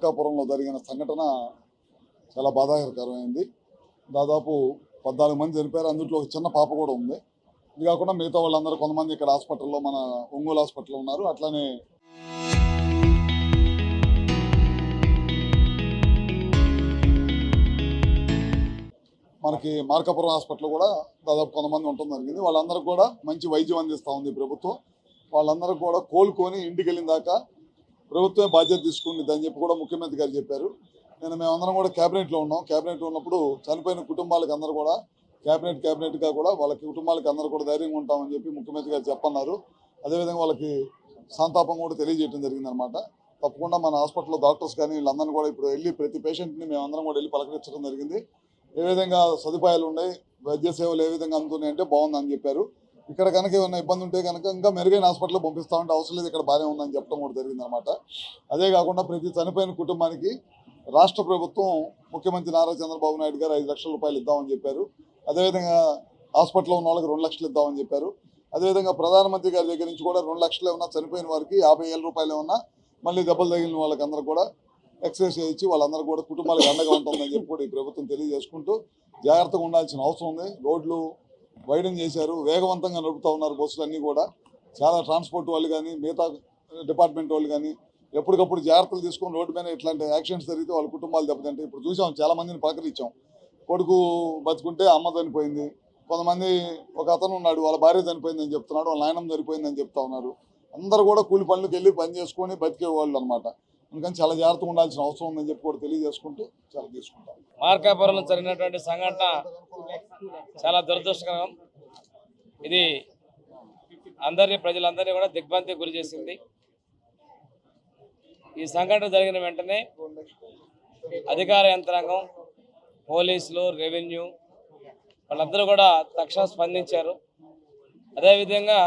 మార్కాపురంలో జరిగిన సంఘటన చాలా బాధాకరమైంది. దాదాపు 14 మంది చనిపోయారు. అందులో ఒక చిన్న పాప కూడా ఉంది. ఇది కాకుండా మిగతా వాళ్ళందరూ కొంతమంది ఇక్కడ హాస్పిటల్లో మన ఒంగోలు హాస్పిటల్లో ఉన్నారు. అట్లానే మనకి మార్కాపురం హాస్పిటల్ కూడా దాదాపు కొంతమంది ఉండటం జరిగింది. వాళ్ళందరికీ కూడా మంచి వైద్యం అందిస్తూ ఉంది ప్రభుత్వం. వాళ్ళందరూ కూడా కోలుకొని ఇంటికి వెళ్ళిన దాకా ప్రభుత్వమే బాధ్యత తీసుకుంది అని చెప్పి కూడా ముఖ్యమంత్రి గారు చెప్పారు. మేమందరం కూడా క్యాబినెట్లో ఉన్నాం. క్యాబినెట్లో ఉన్నప్పుడు చనిపోయిన కుటుంబాలకు అందరూ కూడా క్యాబినెట్గా కూడా వాళ్ళ కుటుంబాలకు అందరూ కూడా ధైర్యంగా ఉంటామని చెప్పి ముఖ్యమంత్రి గారు చెప్పన్నారు. అదేవిధంగా వాళ్ళకి సంతాపం కూడా తెలియజేయడం జరిగిందనమాట. తప్పకుండా మన హాస్పిటల్లో డాక్టర్స్ కానీ వీళ్ళందరినీ కూడా ఇప్పుడు వెళ్ళి ప్రతి పేషెంట్ని మేమందరం కూడా వెళ్ళి పలకరించడం జరిగింది. ఏ విధంగా సదుపాయాలు ఉన్నాయి, వైద్య సేవలు ఏ విధంగా అందుతున్నాయి అంటే బాగుందని చెప్పారు. ఇక్కడ కనుక ఏమైనా ఇబ్బంది ఉంటే కనుక ఇంకా మెరుగైన హాస్పిటల్లో పంపిస్తామంటే అవసరం లేదు, ఇక్కడ బాగానే ఉందని చెప్పడం కూడా జరిగిందనమాట. అదే కాకుండా ప్రతి చనిపోయిన కుటుంబానికి రాష్ట్ర ప్రభుత్వం ముఖ్యమంత్రి నారా చంద్రబాబు నాయుడు గారు 5 లక్షల రూపాయలు ఇద్దామని చెప్పారు. అదేవిధంగా హాస్పిటల్లో ఉన్న వాళ్ళకి 2 లక్షలు ఇద్దామని చెప్పారు. అదేవిధంగా ప్రధానమంత్రి గారి దగ్గర నుంచి కూడా 2 లక్షలు ఏమన్నా చనిపోయిన వారికి 50,000 రూపాయలు ఏమన్నా మళ్ళీ దెబ్బలు తగిలిన వాళ్ళకి అందరూ కూడా ఎక్సైజ్ చేయించి వాళ్ళందరూ కూడా కుటుంబాలకు అండగా ఉంటుందని చెప్పి కూడా ఈ ప్రభుత్వం తెలియజేసుకుంటూ జాగ్రత్తగా ఉండాల్సిన అవసరం ఉంది. రోడ్లు వైడన్ చేశారు, వేగవంతంగా నడుపుతూ ఉన్నారు బస్సులు అన్నీ కూడా. చాలా ట్రాన్స్పోర్ట్ వాళ్ళు కానీ మిగతా డిపార్ట్మెంట్ వాళ్ళు కానీ ఎప్పటికప్పుడు జాగ్రత్తలు తీసుకొని రోడ్డు మీద ఇట్లాంటి యాక్సిడెంట్స్ జరిగితే వాళ్ళ కుటుంబాలు దెబ్బతింటాయి. ఇప్పుడు చూసాం, చాలా మందిని పలకరించాం. కొడుకు బతుకుంటే అమ్మ చనిపోయింది, కొంతమంది ఒక అతను ఉన్నాడు వాళ్ళ భార్య చనిపోయిందని చెప్తున్నాడు, వాళ్ళ నాయనమ్మ చనిపోయిందని చెప్తా ఉన్నారు. అందరూ కూడా కూలి పనులకు వెళ్ళి పని చేసుకొని బతికేవాళ్ళు అనమాట. అందుకని చాలా జాగ్రత్తగా ఉండాల్సిన అవసరం ఉందని చెప్పి కూడా తెలియజేసుకుంటూ చాలా తీసుకుంటాం. మార్కాపురంలో జరిగినటువంటి సంఘటన చాలా దురదృష్టకరం. ఇది ప్రజలందరినీ కూడా దిగ్భ్రాంతికి గురి చేసింది. ఈ సంఘటన జరిగిన వెంటనే అధికార యంత్రాంగం, పోలీసులు, రెవెన్యూ వాళ్ళందరూ కూడా తక్షణం స్పందించారు. అదేవిధంగా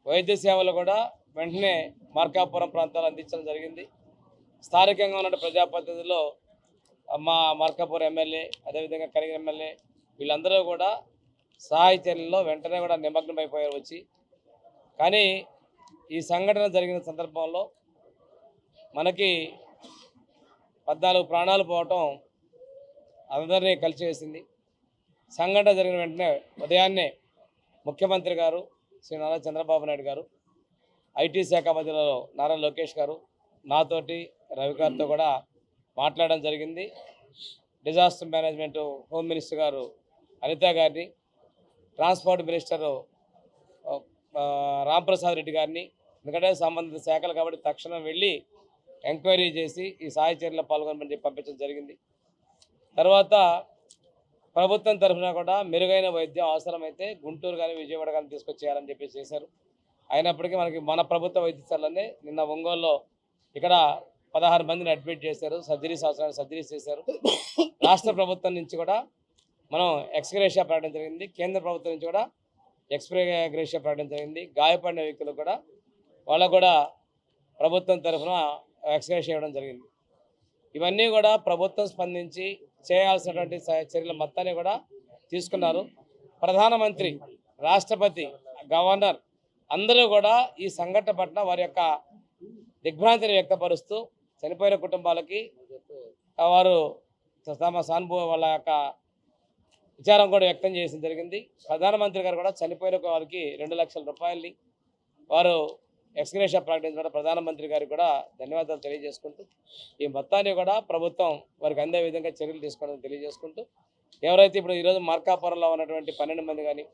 వైద్య సేవలు కూడా వెంటనే మార్కాపురం ప్రాంతాలు అందించడం జరిగింది. స్థానికంగా ఉన్న ప్రజాప్రతినిధులు మా మార్కాపురం ఎమ్మెల్యే, అదేవిధంగా కరీం ఎమ్మెల్యే వీళ్ళందరూ కూడా సహాయ చర్యల్లో వెంటనే కూడా నిమగ్నమైపోయారు వచ్చి. కానీ ఈ సంఘటన జరిగిన సందర్భంలో మనకి 14 ప్రాణాలు పోవటం అందరినీ కలిసివేసింది. సంఘటన జరిగిన వెంటనే ఉదయాన్నే ముఖ్యమంత్రి గారు శ్రీ నారా చంద్రబాబు నాయుడు గారు, ఐటీ శాఖ మంత్రులు నారా లోకేష్ గారు, నాతోటి రవి గారితో కూడా మాట్లాడడం జరిగింది. డిజాస్టర్ మేనేజ్మెంట్ హోమ్ మినిస్టర్ గారు అనిత గారిని, ట్రాన్స్పోర్ట్ మినిస్టరు రాంప్రసాద్ రెడ్డి గారిని, ఎందుకంటే సంబంధిత శాఖలు కాబట్టి తక్షణం వెళ్ళి ఎంక్వైరీ చేసి ఈ సహాయ చర్యలో పాల్గొనమని చెప్పి పంపించడం జరిగింది. తర్వాత ప్రభుత్వం తరఫున కూడా మెరుగైన వైద్యం అవసరమైతే గుంటూరు కానీ విజయవాడ కానీ తీసుకొచ్చేయాలని చెప్పి చేశారు. అయినప్పటికీ మన ప్రభుత్వ వైద్యశాలనే నిన్న ఒంగోలులో ఇక్కడ 16 మందిని అడ్మిట్ చేశారు, సర్జరీస్ చేశారు. రాష్ట్ర ప్రభుత్వం నుంచి కూడా మనం ఎక్స్గ్రేషియా ప్రకటన జరిగింది, కేంద్ర ప్రభుత్వం నుంచి కూడా ఎక్స్గ్రేషియా ప్రకటన జరిగింది. గాయపడిన వ్యక్తులు కూడా వాళ్ళకు కూడా ప్రభుత్వం తరఫున ఎక్స్గ్రేషియా ఇవ్వడం జరిగింది. ఇవన్నీ కూడా ప్రభుత్వం స్పందించి చేయాల్సినటువంటి చర్యల మొత్తాన్ని కూడా తీసుకున్నారు. ప్రధానమంత్రి, రాష్ట్రపతి, గవర్నర్ అందరూ కూడా ఈ సంఘటన పట్ల వారి యొక్క దిగ్భ్రాంతిని వ్యక్తపరుస్తూ చనిపోయిన కుటుంబాలకి వారు తమ వాళ్ళ యొక్క విచారం కూడా వ్యక్తం చేయడం జరిగింది. ప్రధానమంత్రి గారు కూడా చనిపోయిన వారికి 2 లక్షల రూపాయలని వారు ఎక్స్గ్రేషియా ప్రకటించడం ప్రధానమంత్రి గారికి కూడా ధన్యవాదాలు తెలియజేసుకుంటూ ఈ మొత్తాన్ని కూడా ప్రభుత్వం వారికి అందే విధంగా చర్యలు తీసుకోవడం తెలియజేసుకుంటూ, ఎవరైతే ఇప్పుడు ఈరోజు మార్కాపురంలో ఉన్నటువంటి 12 మంది కానీ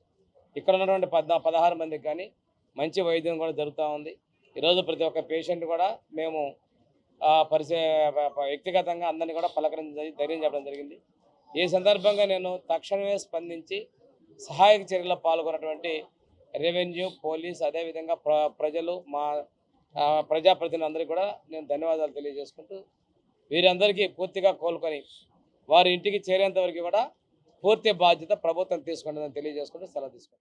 ఇక్కడ ఉన్నటువంటి 16 మందికి కానీ మంచి వైద్యం కూడా జరుగుతూ ఉంది. ఈరోజు ప్రతి ఒక్క పేషెంట్ కూడా మేము వ్యక్తిగతంగా అందరినీ కూడా పలకరించి ధైర్యం చెప్పడం జరిగింది. ఈ సందర్భంగా నేను తక్షణమే స్పందించి సహాయక చర్యల్లో పాల్గొన్నటువంటి రెవెన్యూ, పోలీస్, అదేవిధంగా ప్రజలు, మా ప్రజాప్రతినిధులందరికీ కూడా నేను ధన్యవాదాలు తెలియజేసుకుంటూ వీరందరికీ పూర్తిగా కోలుకొని వారి ఇంటికి చేరేంత వరకు కూడా పూర్తి బాధ్యత ప్రభుత్వం తీసుకుంటుందని తెలియజేసుకుంటూ సెలవు తీసుకుంటాం.